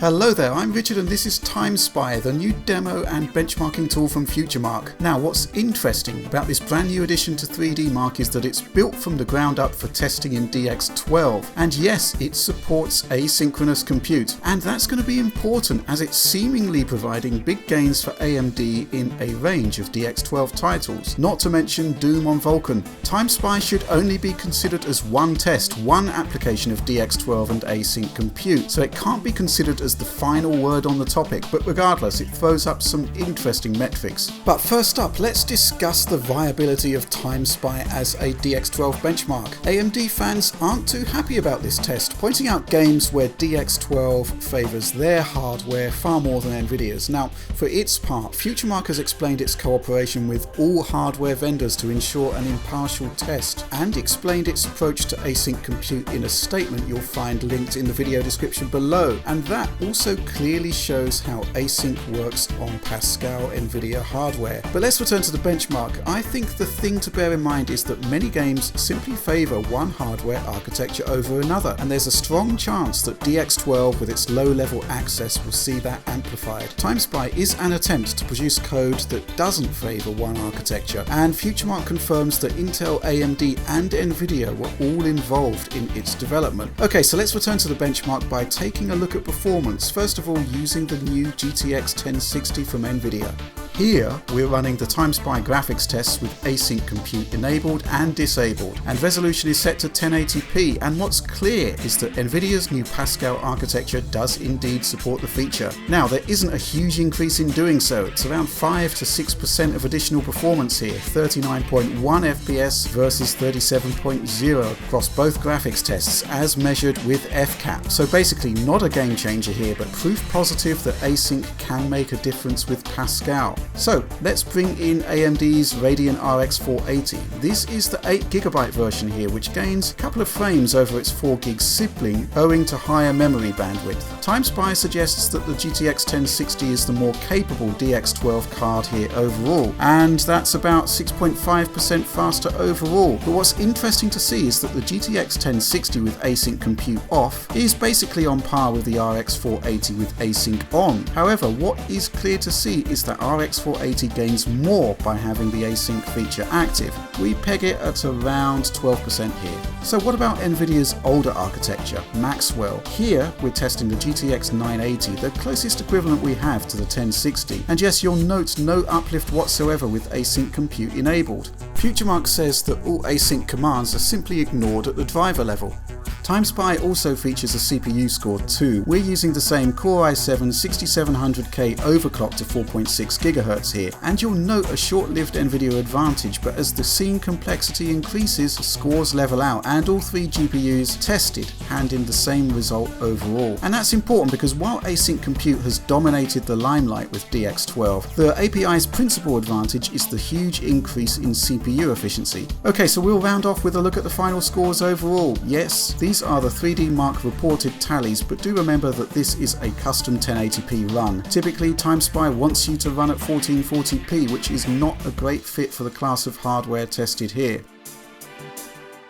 Hello there, I'm Richard and this is TimeSpy, the new demo and benchmarking tool from Futuremark. Now what's interesting about this brand new addition to 3DMark is that it's built from the ground up for testing in DX12. And yes, it supports asynchronous compute. And that's going to be important as it's seemingly providing big gains for AMD in a range of DX12 titles. Not to mention Doom on Vulkan. TimeSpy should only be considered as one test, one application of DX12 and async compute. So it can't be considered as the final word on the topic, but regardless, it throws up some interesting metrics. But first up, let's discuss the viability of TimeSpy as a DX12 benchmark. AMD fans aren't too happy about this test, pointing out games where DX12 favours their hardware far more than Nvidia's. Now, for its part, Futuremark has explained its cooperation with all hardware vendors to ensure an impartial test, and explained its approach to async compute in a statement you'll find linked in the video description below, and that also clearly shows how async works on Pascal Nvidia hardware. But let's return to the benchmark. I think the thing to bear in mind is that many games simply favour one hardware architecture over another, and there's a strong chance that DX12 with its low-level access will see that amplified. TimeSpy is an attempt to produce code that doesn't favour one architecture, and Futuremark confirms that Intel, AMD and Nvidia were all involved in its development. Okay, so let's return to the benchmark by taking a look at performance. First of all, using the new GTX 1060 from Nvidia. Here, we're running the TimeSpy graphics tests with async compute enabled and disabled, and resolution is set to 1080p, and what's clear is that Nvidia's new Pascal architecture does indeed support the feature. Now, there isn't a huge increase in doing so, it's around 5 to 6% of additional performance here, 39.1 FPS versus 37.0 across both graphics tests as measured with FCAP. So basically not a game changer here, but proof positive that async can make a difference with Pascal. So let's bring in AMD's Radeon Rx 480. This is the 8GB version here, which gains a couple of frames over its 4GB sibling owing to higher memory bandwidth. TimeSpy suggests that the GTX 1060 is the more capable DX12 card here overall, and that's about 6.5% faster overall. But what's interesting to see is that the GTX 1060 with async compute off is basically on par with the RX 480 with async on. However, what is clear to see is that RX 480 gains more by having the async feature active. We peg it at around 12% here. So what about Nvidia's older architecture, Maxwell? Here we're testing the GTX 980, the closest equivalent we have to the 1060. And yes, you'll note no uplift whatsoever with async compute enabled. Futuremark says that all async commands are simply ignored at the driver level. TimeSpy also features a CPU score too. We're using the same Core i7 6700K overclocked to 4.6 GHz here, and you'll note a short-lived Nvidia advantage, but as the scene complexity increases, scores level out, and all three GPUs tested hand in the same result overall. And that's important because while async compute has dominated the limelight with DX12, the API's principal advantage is the huge increase in CPU efficiency. Okay, so we'll round off with a look at the final scores overall. Yes, these are the 3DMark reported tallies, but do remember that this is a custom 1080p run. Typically, TimeSpy wants you to run at 1440p, which is not a great fit for the class of hardware tested here.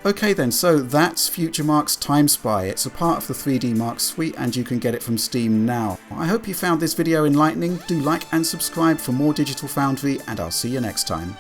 Okay then, so that's Futuremark's TimeSpy. It's a part of the 3DMark suite and you can get it from Steam now. I hope you found this video enlightening. Do like and subscribe for more Digital Foundry, and I'll see you next time.